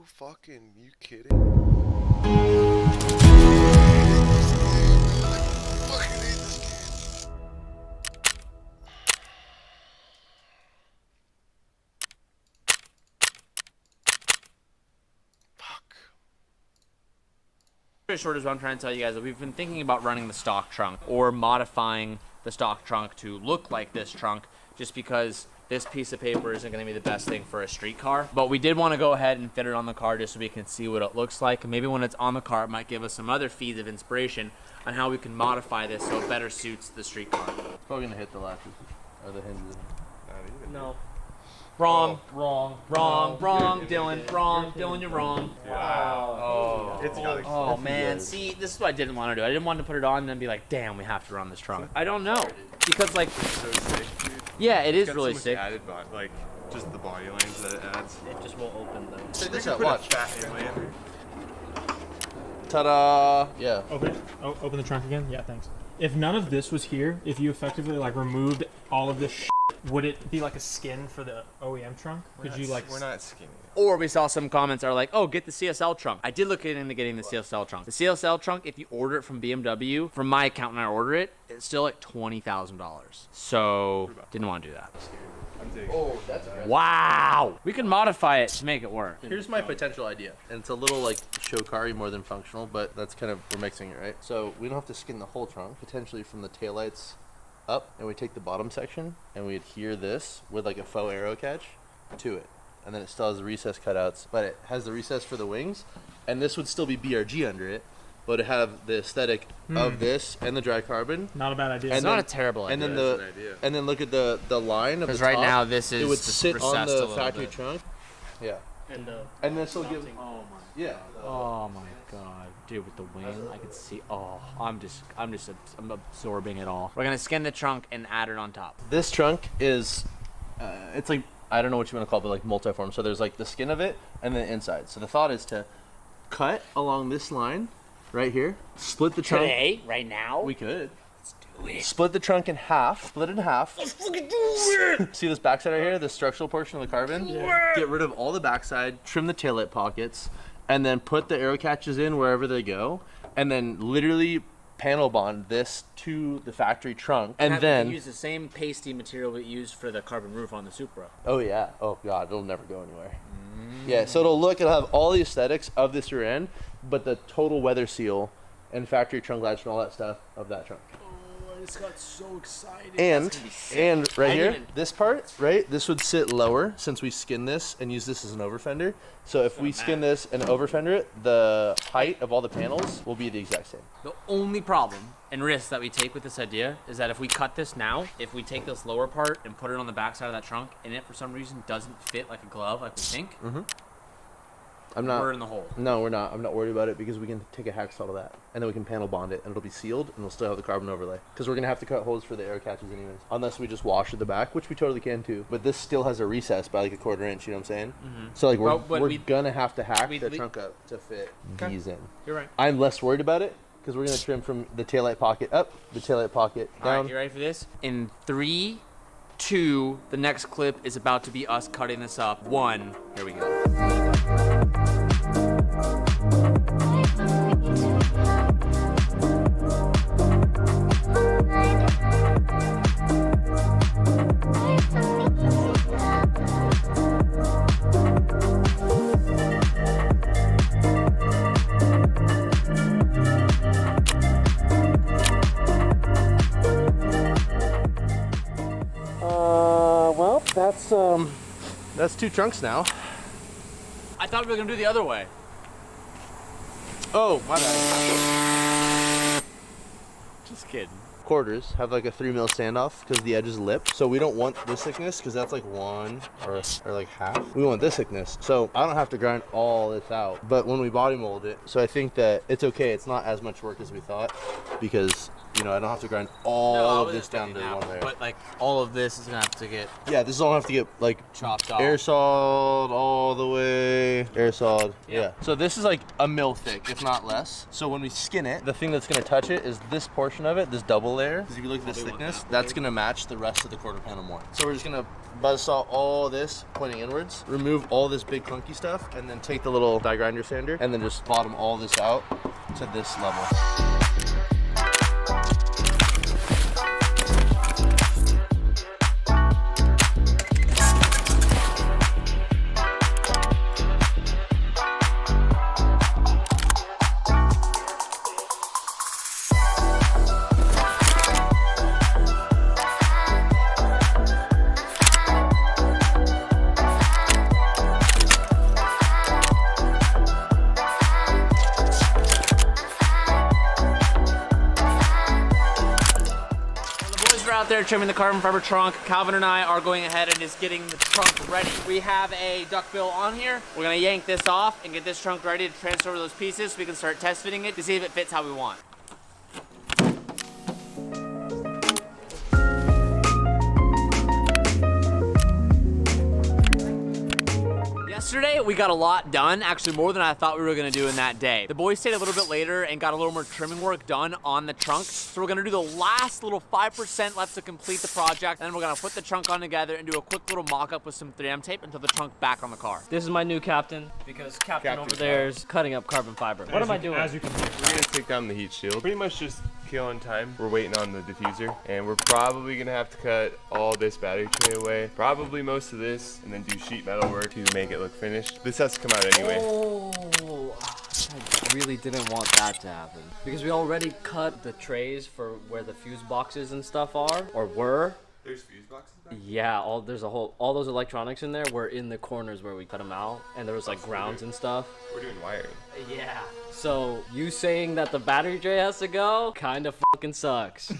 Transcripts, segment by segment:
You kidding? Fucking hate this game. Fuck. Short is what I'm trying to tell you guys, that we've been thinking about running the stock trunk or modifying the stock trunk to look like this trunk, just because this piece of paper isn't going to be the best thing for a street car. But we did want to go ahead and fit it on the car just so we can see what it looks like. And maybe when it's on the car, it might give us some other feeds of inspiration on how we can modify this so it better suits the street car. It's probably gonna hit the latches or the hinges. No. Wrong, wrong, Dylan. Wrong, Dylan, you're wrong. Wow. It's gotta Oh man, see, this is what I didn't want to do. I didn't want to put it on and then be like, damn, we have to run this trunk. I don't know. Because like, So sick, dude. yeah, it is Got really so much sick. added, like just the body lines that it adds. It just will open them. Check this You out, put a watch. fat alien. Ta-da! Yeah. Open it. Oh, open the trunk again. Yeah, thanks. If none of this was here, if you effectively like removed all of this, would it be like a skin for the OEM trunk? Could you like? We're not skinny. Or we saw some comments are like, oh, get the CSL trunk. I did look into getting the CSL trunk. The CSL trunk, if you order it from BMW, from my account when I order it, it's still like $20,000. So didn't want to do that. I'm digging. Oh, that's aggressive. Wow. We can modify it to make it work. Here's my potential idea, and it's a little like show car-y more than functional, but that's kind of, we're mixing it, right? So we don't have to skin the whole trunk, potentially from the taillights up, and we take the bottom section and we adhere this with like a faux arrow catch to it, and then it still has the recess cutouts, but it has the recess for the wings, and this would still be BRG under it, but it have the aesthetic of this and the dry carbon. Not a bad idea. It's And not then- a terrible idea. And then That's the an idea. and then look at the line of the Because right top. now this it is would just sit on recessed a the little factory bit. trunk. Yeah. And this will give. Oh my. Yeah. Oh my god, dude! With the wing, I could see. Oh, I'm absorbing it all. We're gonna skin the trunk and add it on top. This trunk is, it's like, I don't know what you want to call it, but like multiform. So there's like the skin of it and then the inside. So the thought is to cut along this line right here, split the trunk. Today, right now. We could. Split the trunk in half. Split it in half. Let's fucking do it! See this backside right here, the structural portion of the carbon? Get rid of all the backside, trim the taillight pockets, and then put the arrow catches in wherever they go, and then literally panel bond this to the factory trunk. And then, use the same pasty material we used for the carbon roof on the Supra. oh yeah, oh god, it'll never go anywhere. Yeah, so it'll have all the aesthetics of this rear end, but the total weather seal and factory trunk latch and all that stuff of that trunk. I just got so excited. And right I here, didn't- this part, right, this would sit lower since we skin this and use this as an over fender. So if we skin this and over fender it, the height of all the panels will be the exact same. The only problem and risk that we take with this idea is that if we cut this now, if we take this lower part and put it on the back side of that trunk, and it for some reason doesn't fit like a glove like we think, I'm not. we're in the hole. No, we're not. I'm not worried about it because we can take a hacksaw to that, and then we can panel bond it, and it'll be sealed, and we'll still have the carbon overlay. Because we're gonna have to cut holes for the air catches anyways, unless we just wash at the back, which we totally can too. But this still has a recess by like a 1/4 inch. You know what I'm saying? So like Well, but we're we- gonna have to hack we- the we- trunk up to fit Okay. these in. You're right. I'm less worried about it because we're gonna trim from the taillight pocket up, the taillight pocket All right, down. you ready for this? In 3, 2, the next clip is about to be us cutting this up. 1, here we go. Well, that's 2 trunks now. I thought we were gonna do the other way. Oh, my bad. Just kidding. Quarters have like a 3 mil standoff because the edge is lip. So we don't want this thickness because that's like 1 or like half. We want this thickness. So I don't have to grind all this out. But when we body mold it, so I think that it's okay. It's not as much work as we thought because, you know, I don't have to grind all of this down to one layer. But like all of this is gonna have to get Yeah, this all have to get like chopped off. air sawed all the way. Air sawed. Yeah. Yeah. So this is like a mil thick, if not less. So when we skin it, the thing that's gonna touch it is this portion of it, this double middle layer, because if you look at this thickness, that's gonna match the rest of the quarter panel more. So we're just gonna buzzsaw all this pointing inwards, remove all this big clunky stuff, and then take the little die grinder sander, and then just bottom all this out to this level. Out there trimming the carbon fiber trunk. Calvin and I are going ahead and just getting the trunk ready. We have a duckbill on here. We're gonna yank this off and get this trunk ready to transfer those pieces so we can start test fitting it to see if it fits how we want. Yesterday, we got a lot done, actually more than I thought we were gonna do in that day. The boys stayed a little bit later and got a little more trimming work done on the trunk. So we're gonna do the last little 5% left to complete the project, and then we're gonna put the trunk on together and do a quick little mock-up with some 3M tape and throw the trunk back on the car. This is my new captain, because captain over there is cutting up carbon fiber. What am I doing? As you can hear. We're gonna take down the heat shield. Pretty much just killing time. We're waiting on the diffuser, and we're probably gonna have to cut all this battery tray away. Probably most of this, and then do sheet metal work to make it look finished. This has to come out anyway. Oh, I really didn't want that to happen. Because we already cut the trays for where the fuse boxes and stuff are, or were. There's fuse boxes back? Yeah, all those electronics in there were in the corners where we cut them out, and there was like grounds and stuff. We're doing wiring. Yeah. So you saying that the battery tray has to go kind of fucking sucks.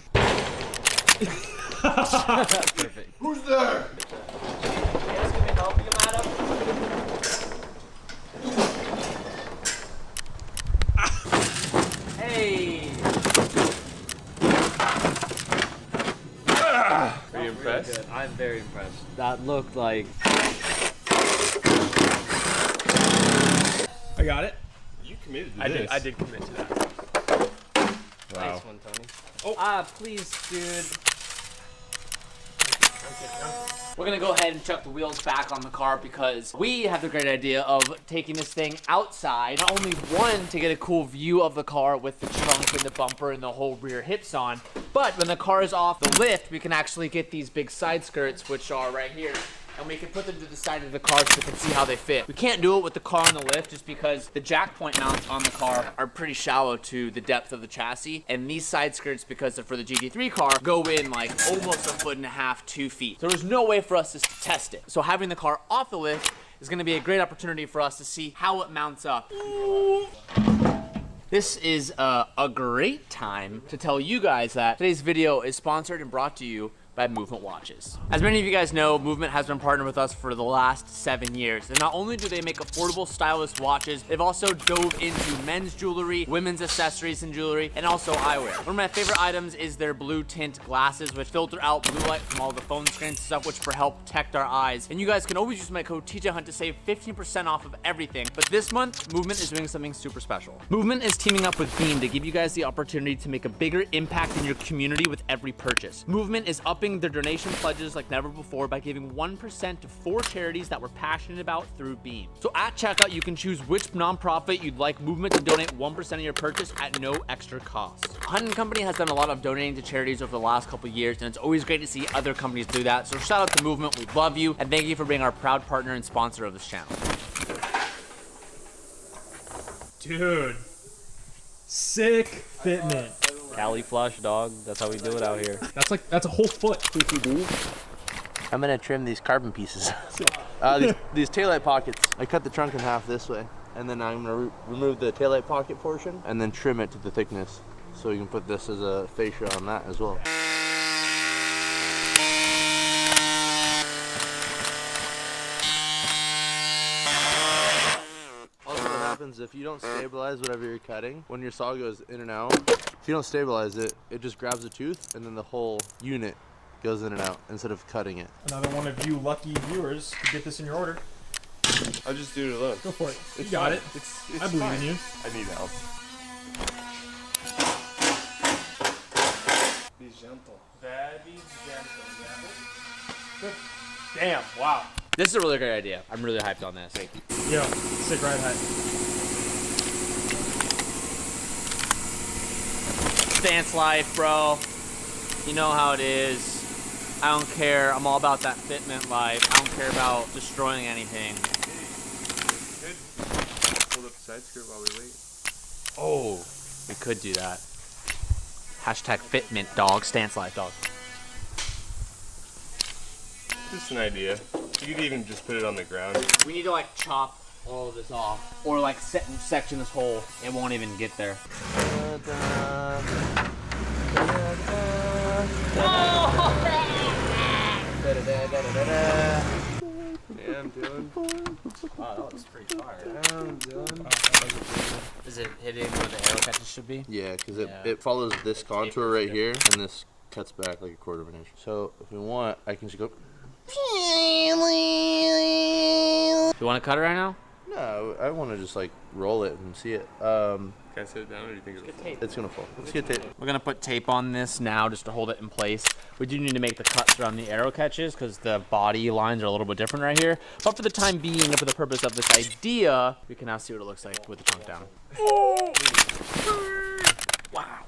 Perfect. Who's there? Yes, can we help you, madam? Hey! Are you impressed? Good. I'm very impressed. That looked like. I got it. You committed to this. I did commit to that. Wow. Nice one, Tony. Oh. Please, dude. We're gonna go ahead and chuck the wheels back on the car because we have the great idea of taking this thing outside. Not only one, to get a cool view of the car with the trunk and the bumper and the whole rear hips on, but when the car is off the lift, we can actually get these big side skirts, which are right here, and we can put them to the side of the car so we can see how they fit. We can't do it with the car on the lift just because the jack point mounts on the car are pretty shallow to the depth of the chassis, and these side skirts, because they're for the GT3 car, go in like almost 1.5 feet, 2 feet. So there's no way for us to test it. So having the car off the lift is gonna be a great opportunity for us to see how it mounts up. This is a great time to tell you guys that today's video is sponsored and brought to you by Movement Watches. As many of you guys know, Movement has been partnered with us for the last 7 years. And not only do they make affordable, stylish watches, they've also dove into men's jewelry, women's accessories and jewelry, and also eyewear. One of my favorite items is their blue tint glasses, which filter out blue light from all the phone screens and stuff, which help protect our eyes. And you guys can always use my code TJHunt to save 15% off of everything. But this month, Movement is doing something super special. Movement is teaming up with Beam to give you guys the opportunity to make a bigger impact in your community with every purchase. Movement is upping their donation pledges like never before by giving 1% to 4 charities that we're passionate about through Beam. So at checkout, you can choose which nonprofit you'd like Movement to donate 1% of your purchase at no extra cost. Hunt & Company has done a lot of donating to charities over the last couple years, and it's always great to see other companies do that. So shout out to Movement, we love you, and thank you for being our proud partner and sponsor of this channel. Dude. Sick fitment. Cali flush, dog. That's how we do it out here. That's a whole foot. I'm gonna trim these carbon pieces. these taillight pockets. I cut the trunk in half this way, and then I'm gonna remove the taillight pocket portion and then trim it to the thickness. So you can put this as a fascia on that as well. Also, what happens if you don't stabilize whatever you're cutting, when your saw goes in and out, if you don't stabilize it, it just grabs a tooth and then the whole unit goes in and out instead of cutting it. Another one of you lucky viewers to get this in your order. I'll just do it alone. Go for it. It's You got fine. it. It's I believe fine. in you. I need help. These gentle. Very gentle, yeah. Damn, wow. This is a really great idea. I'm really hyped on this. Thank you. Yo, sick ride height. Stance life, bro. You know how it is. I don't care. I'm all about that fitment life. I don't care about destroying anything. Good. Hold up the side skirt while we wait. Oh, we could do that. Hashtag fitment, dog. Stance life, dog. Just an idea. You could even just put it on the ground. We need to like chop all of this off, or like section this hole. It won't even get there. Damn, Dylan. Wow, that looks pretty fire. Damn, Dylan. Is it hitting where the arrow catches should be? Yeah, because Yeah. it follows this contour right here, and this cuts back like a quarter of an inch. So if we want, I can just go. You want to cut it right now? No, I want to just like roll it and see it. Can I set it down, or do you think it'll fall? It's gonna fall. Let's get tape. We're gonna put tape on this now just to hold it in place. We do need to make the cuts around the arrow catches because the body lines are a little bit different right here. But for the time being and for the purpose of this idea, we can now see what it looks like with the trunk down. Wow.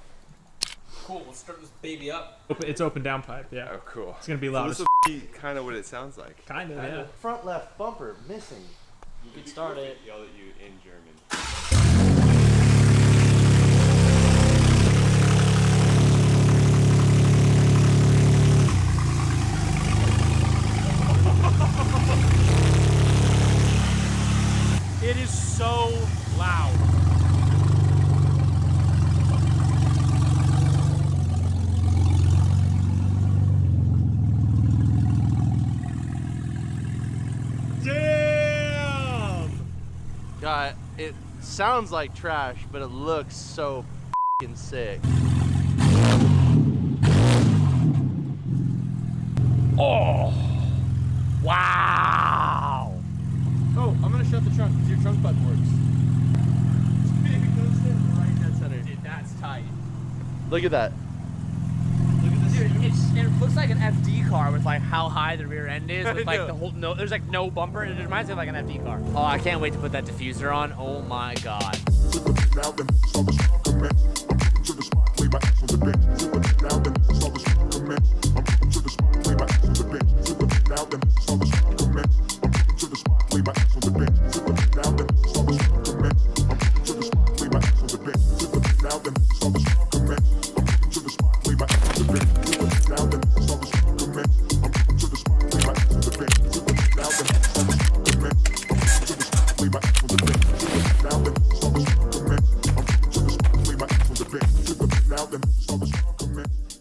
Cool, let's start this baby up. It's open down pipe, yeah. Oh, cool. It's gonna be loud This as will be kind of what it sounds like. kind of, yeah. Front left bumper missing. You can start it. Yell at you in German. It is so loud. Damn! God, it sounds like trash, but it looks so f***ing sick. Oh! Wow! Oh, I'm gonna shut the trunk because your trunk button works. It goes in right dead center. Dude, that's tight. Look at that. Dude, it looks like an FD car with like how high the rear end is with like the whole there's like no bumper. It reminds me of like an FD car. Oh, I can't wait to put that diffuser on. Oh my god.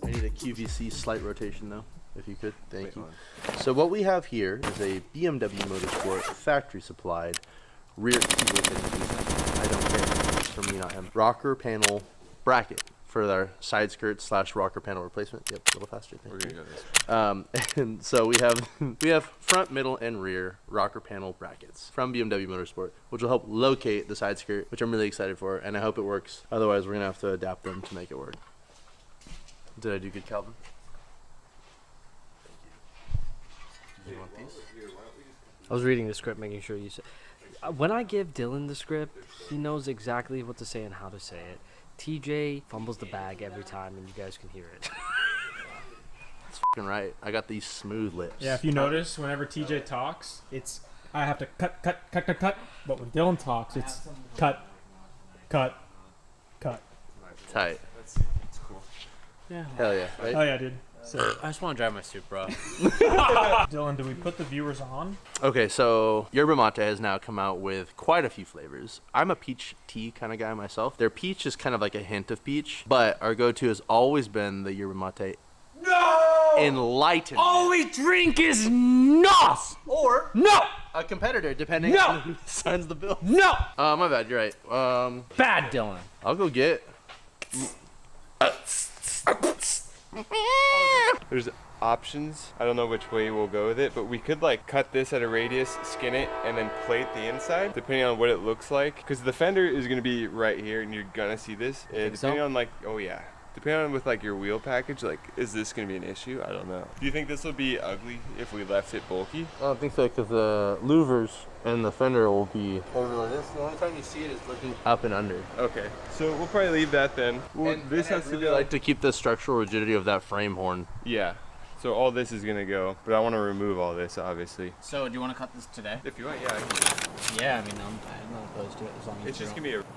I need a QVC slight rotation though, if you could. Thank you. So what we have here is a BMW Motorsport factory supplied rear I don't care. It's for me, not him. Rocker panel bracket for our side skirt / rocker panel replacement. Yep, a little faster. We're Thank gonna you. go this way. And so we have front, middle, and rear rocker panel brackets from BMW Motorsport, which will help locate the side skirt, which I'm really excited for, and I hope it works. Otherwise, we're gonna have to adapt them to make it work. Did I do good, Calvin? Do you want these? I was reading the script, making sure you said. When I give Dylan the script, he knows exactly what to say and how to say it. TJ fumbles the bag every time, and you guys can hear it. That's f***ing right. I got these smooth lips. Yeah, if you notice, whenever TJ talks, it's I have to cut. But when Dylan talks, it's cut. Tight. That's cool. Yeah. Hell yeah, right? Oh yeah, dude. So, I just want to drive my Supra. Dylan, do we put the viewers on? Okay, so Yerba Mate has now come out with quite a few flavors. I'm a peach tea kind of guy myself. Their peach is kind of like a hint of peach, but our go-to has always been the Yerba Mate. No! Enlightenment. All we drink is NOS! Or No! a competitor, depending No! on who signs the bill. No! My bad, you're right. Bad Dylan. I'll go get. There's options. I don't know which way we'll go with it, but we could like cut this at a radius, skin it, and then plate the inside, depending on what it looks like. Because the fender is gonna be right here, and you're gonna see this. Think Depending so? on like, oh yeah. Depending on with like your wheel package, like is this gonna be an issue? I don't know. Do you think this will be ugly if we left it bulky? I don't think so, because the louvers and the fender will be over like this. The only time you see it is looking up and under. Okay, so we'll probably leave that then. Well, this has to really go. like to keep the structural rigidity of that frame horn. Yeah. So all this is gonna go, but I want to remove all this, obviously. So do you want to cut this today? If you want, yeah. I can. Yeah, I mean, I'm not opposed to it as long as It's you just don't- gonna be a.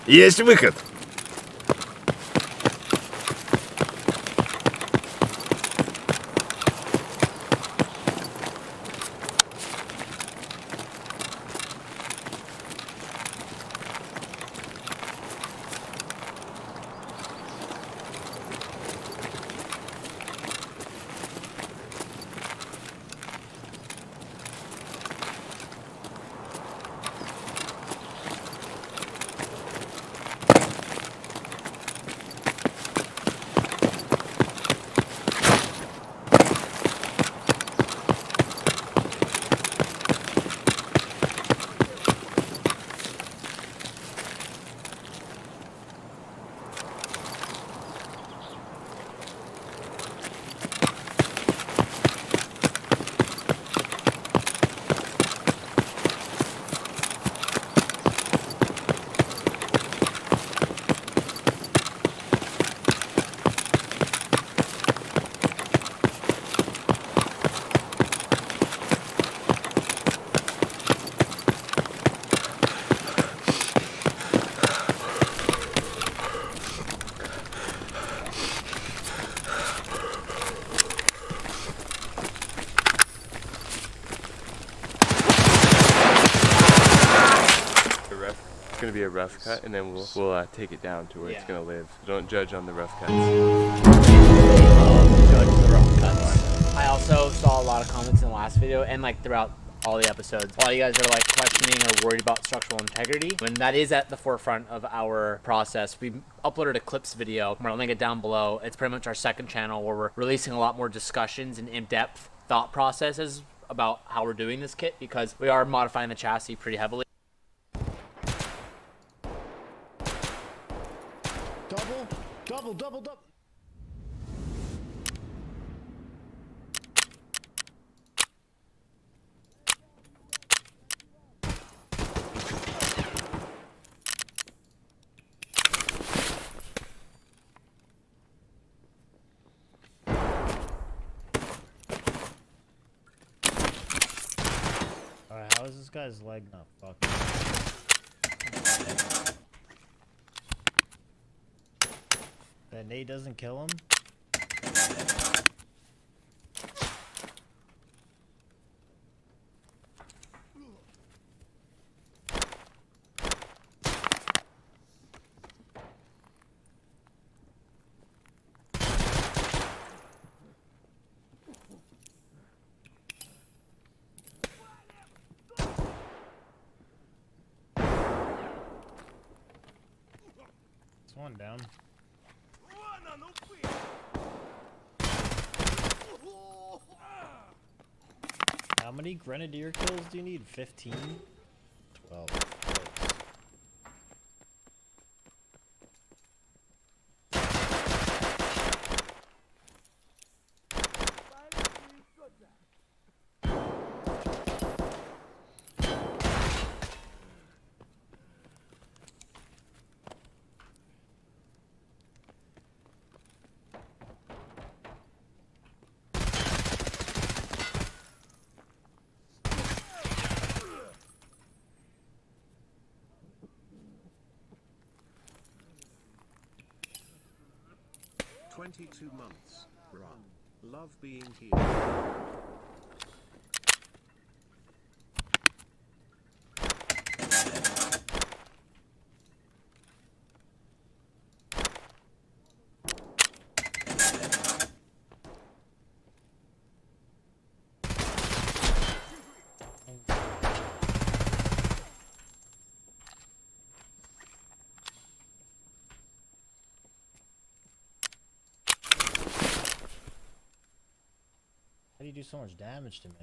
Есть выход. It's gonna be a rough cut, and then we'll take it down to where it's Yeah. gonna live. Don't judge on the rough cuts. Judge the rough cuts. I also saw a lot of comments in the last video and like throughout all the episodes. A lot of you guys are like questioning or worried about structural integrity, and that is at the forefront of our process. We uploaded a clips video. I'm gonna link it down below. It's pretty much our second channel where we're releasing a lot more discussions and in-depth thought processes about how we're doing this kit, because we are modifying the chassis pretty heavily. Double. Alright, how is this guy's leg not fucking? That Nate doesn't kill him? It's one down. How many grenadier kills do you need? 15? 12. 22 months. Bruh. Love being here. How do you do so much damage to me?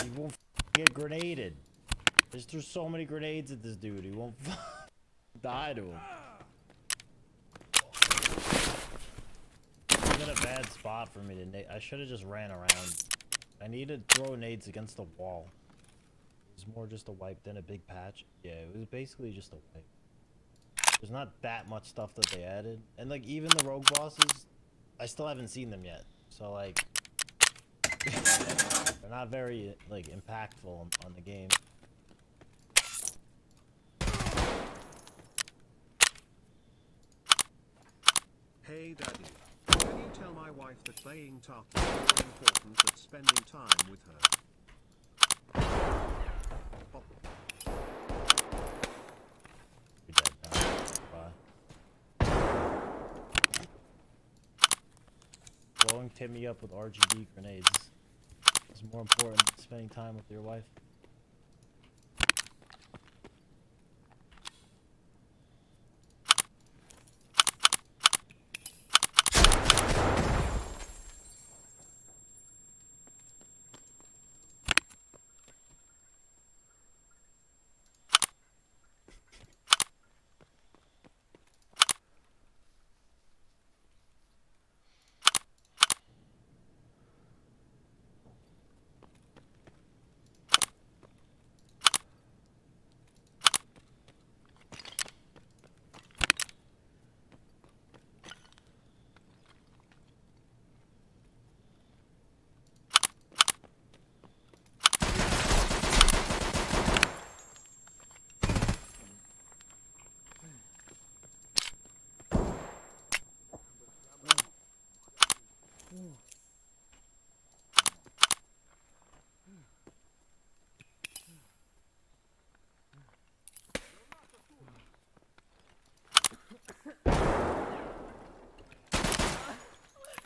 He won't get grenaded. There's so many grenades at this dude. He won't die to him. He's in a bad spot for me to nade. I should have just ran around. I need to throw nades against the wall. It was more just a wipe than a big patch. Yeah, it was basically just a wipe. There's not that much stuff that they added. And like even the rogue bosses, I still haven't seen them yet. So like they're not very like impactful on the game. Hey daddy, can you tell my wife that playing Tark is more important than spending time with her? Pop. You're dead now. Bye. Blowing Timmy up with RGB grenades is more important than spending time with your wife.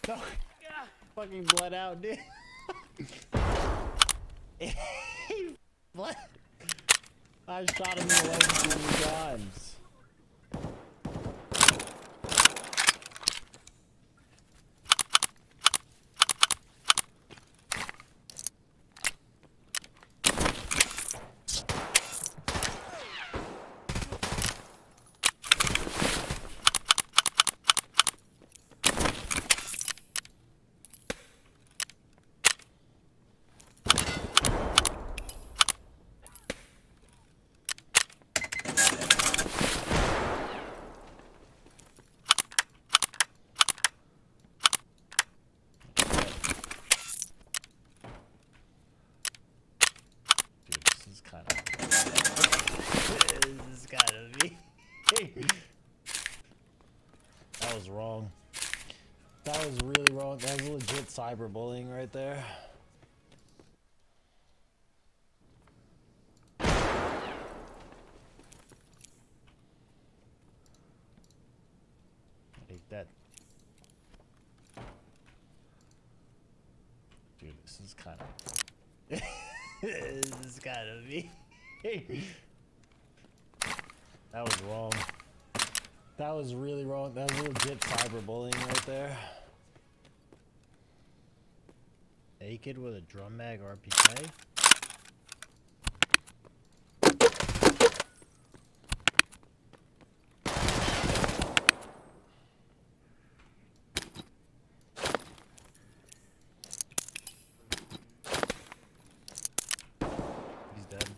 No. Fucking bled out, dude. He bled. I shot him in the leg 2 times. This is kind of me. That was wrong. That was really wrong. That was legit cyberbullying right there. This is kind of. This is kind of me. That was wrong. That was really wrong. That was legit cyberbullying right there. Naked with a drum mag RPK? He's dead.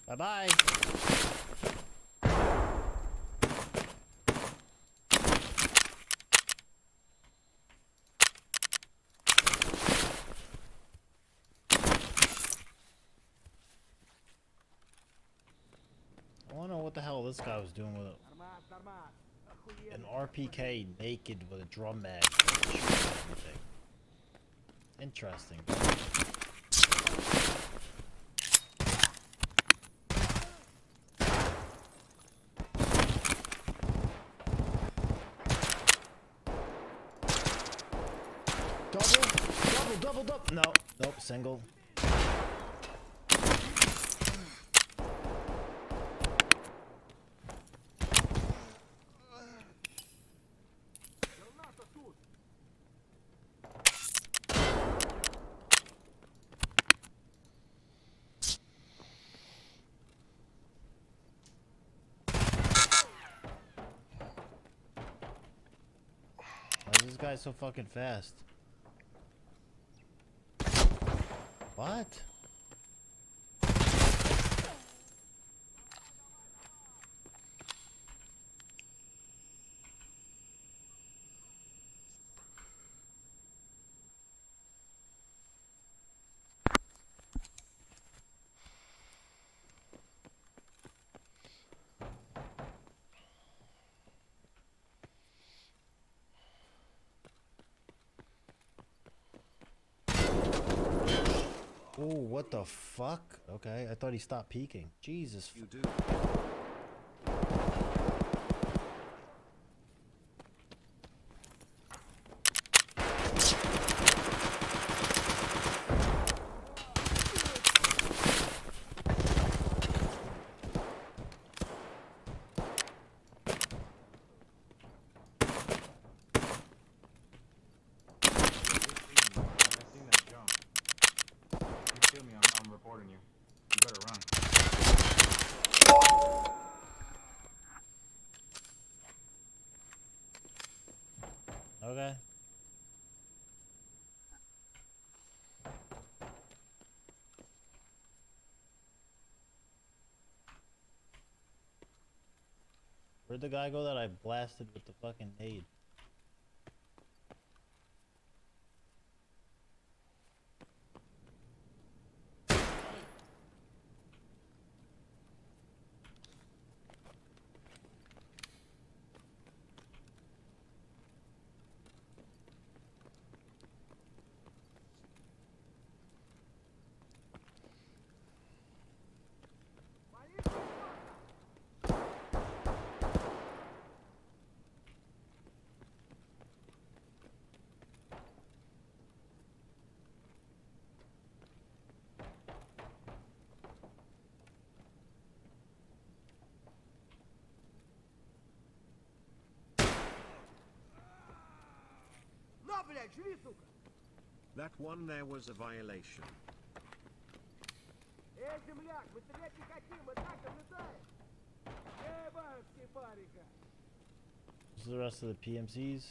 Bye-bye. I wanna know what the hell this guy was doing with an RPK naked with a drum mag. Shooting everything. Interesting. Double. No, nope, single. Why is this guy so fucking fast? What? Oh, what the fuck? Okay, I thought he stopped peeking. Jesus. You do. I'm reporting you. You better run. Okay. Where'd the guy go that I blasted with the fucking nade? That one there was a violation. This is the rest of the PMCs.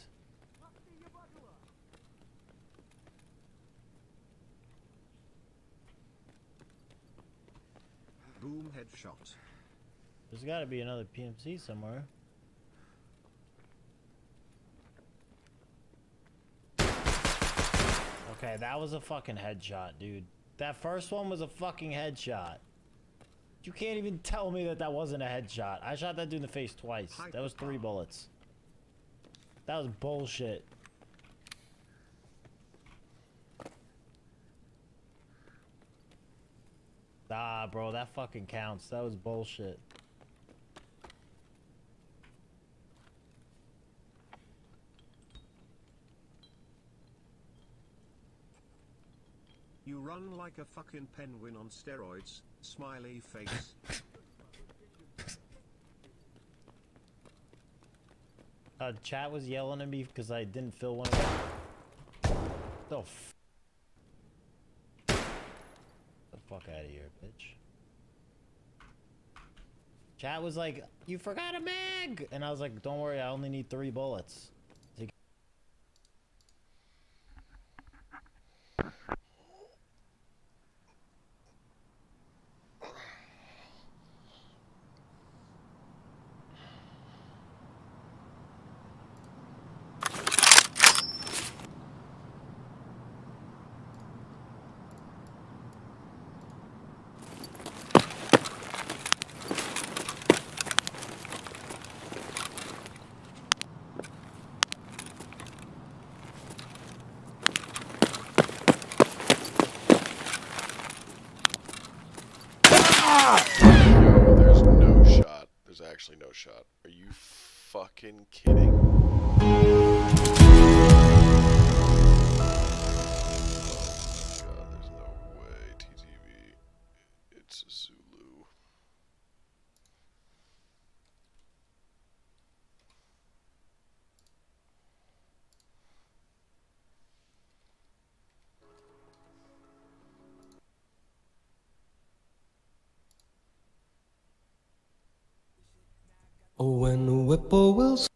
Boom headshot. There's gotta be another PMC somewhere. Okay, that was a fucking headshot, dude. That first one was a fucking headshot. You can't even tell me that that wasn't a headshot. I shot that dude in the face twice. That was 3 bullets. That was bullshit. Nah, bro, that fucking counts. That was bullshit. You run like a fucking penguin on steroids, smiley face. Chat was yelling at me because I didn't fill one of them. The fuck out of here, bitch. Chat was like, you forgot a mag! And I was like, don't worry, I only need 3 bullets. Yo, there's no shot. There's actually no shot. Are you fucking kidding? Oh my god, there's no way. TTV. It's a Zulu. Oh, when the whippoorwills